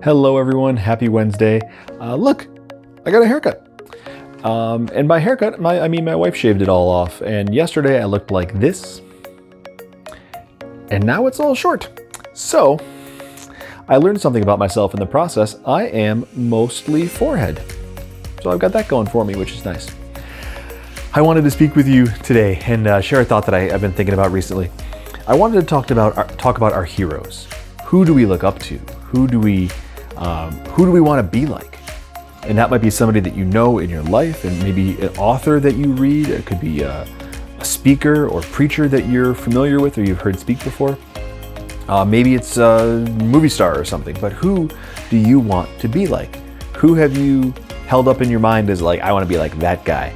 Hello, everyone. Happy Wednesday. Look, I got a haircut. And by haircut, I mean my wife shaved it all off. And yesterday I looked like this. And now it's all short. So I learned something about myself in the process. I am mostly forehead. So I've got that going for me, which is nice. I wanted to speak with you today and share a thought that I've been thinking about recently. I wanted to talk about our heroes. Who do we look up to? Who do we want to be like? And that might be somebody that you know in your life, and maybe an author that you read. It could be a speaker or preacher that you're familiar with or you've heard speak before. Maybe it's a movie star or something. But who do you want to be like? Who have you held up in your mind as like, I want to be like that guy?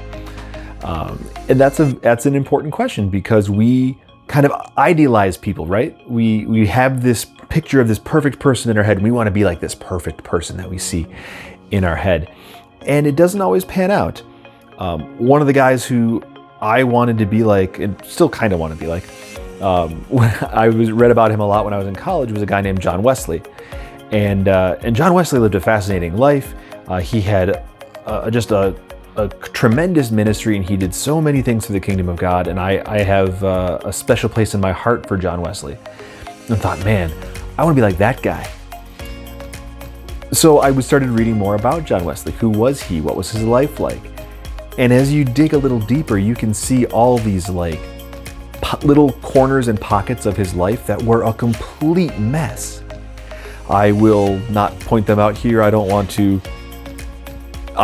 And that's an important question, because we kind of idealize people, right? We have this picture of this perfect person in our head, and we want to be like this perfect person that we see in our head. And it doesn't always pan out. One of the guys who I wanted to be like, and still kind of want to be like, when I read about him a lot when I was in college, was a guy named John Wesley. And John Wesley lived a fascinating life. He had just a tremendous ministry, and he did so many things for the kingdom of God. And I have a special place in my heart for John Wesley. And I thought, man, I want to be like that guy. So I started reading more about John Wesley. Who was he? What was his life like? And as you dig a little deeper, you can see all these like little corners and pockets of his life that were a complete mess. I will not point them out here. I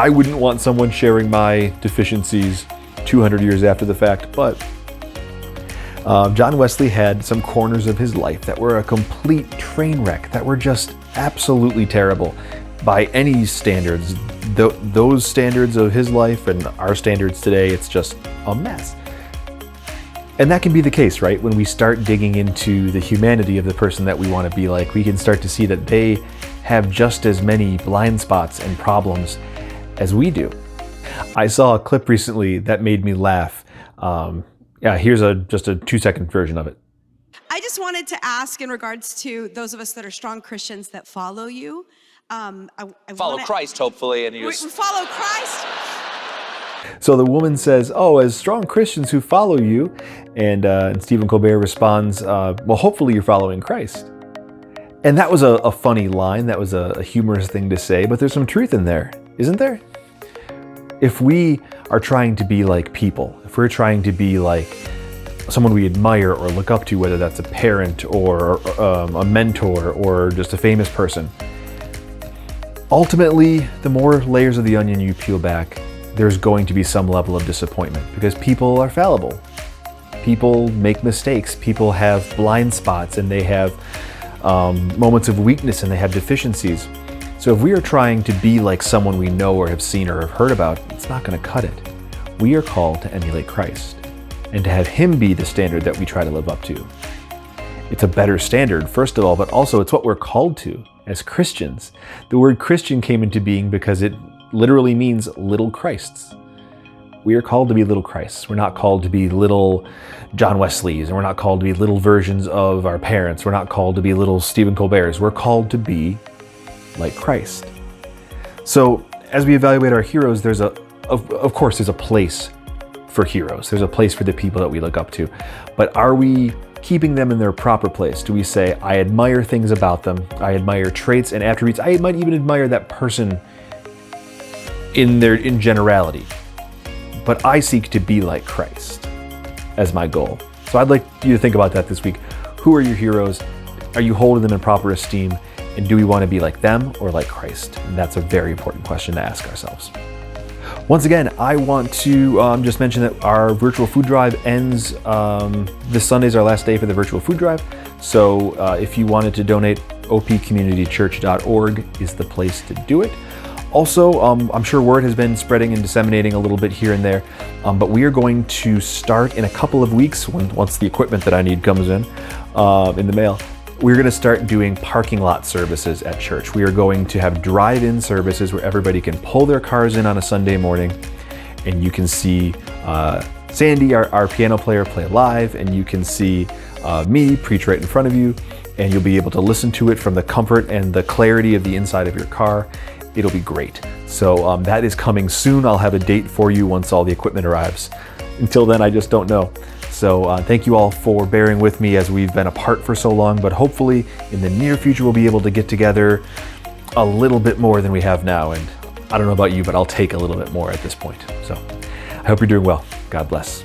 wouldn't want someone sharing my deficiencies 200 years after the fact, but John Wesley had some corners of his life that were a complete train wreck, that were just absolutely terrible by any standards. Those standards of his life and our standards today, it's just a mess. And that can be the case, right? When we start digging into the humanity of the person that we want to be like, we can start to see that they have just as many blind spots and problems as we do. I saw a clip recently that made me laugh. Here's just a 2-second version of it. I just wanted to ask, in regards to those of us that are strong Christians that follow you. Follow Christ, hopefully, and we follow Christ. So the woman says, "Oh, as strong Christians who follow you," and Stephen Colbert responds, "Well, hopefully you're following Christ." And that was a funny line. That was a humorous thing to say, but there's some truth in there, isn't there? If we are trying to be like people, if we're trying to be like someone we admire or look up to, whether that's a parent or a mentor or just a famous person, ultimately, the more layers of the onion you peel back, there's going to be some level of disappointment, because people are fallible. People make mistakes. People have blind spots, and they have moments of weakness, and they have deficiencies. So if we are trying to be like someone we know or have seen or have heard about, it's not going to cut it. We are called to emulate Christ and to have him be the standard that we try to live up to. It's a better standard, first of all, but also it's what we're called to as Christians. The word Christian came into being because it literally means little Christs. We are called to be little Christs. We're not called to be little John Wesleys, and we're not called to be little versions of our parents. We're not called to be little Stephen Colberts. We're called to be like Christ. So as we evaluate our heroes, there's of course there's a place for heroes. There's a place for the people that we look up to. But are we keeping them in their proper place? Do we say, I admire things about them, I admire traits and attributes, I might even admire that person in generality, but I seek to be like Christ as my goal? So I'd like you to think about that this week. Who are your heroes? Are you holding them in proper esteem? And do we want to be like them or like Christ? And that's a very important question to ask ourselves. Once again, I want to just mention that our virtual food drive ends this Sunday is our last day for the virtual food drive. So if you wanted to donate, opcommunitychurch.org is the place to do it. Also, I'm sure word has been spreading and disseminating a little bit here and there, but we are going to start in a couple of weeks, once the equipment that I need comes in the mail. We're going to start doing parking lot services at church. We are going to have drive-in services where everybody can pull their cars in on a Sunday morning, and you can see Sandy, our piano player, play live, and you can see me preach right in front of you. and you'll be able to listen to it from the comfort and the clarity of the inside of your car. It'll be great. So that is coming soon. I'll have a date for you once all the equipment arrives. Until then, I just don't know. So thank you all for bearing with me as we've been apart for so long, but hopefully in the near future we'll be able to get together a little bit more than we have now. And I don't know about you, but I'll take a little bit more at this point. So I hope you're doing well. God bless.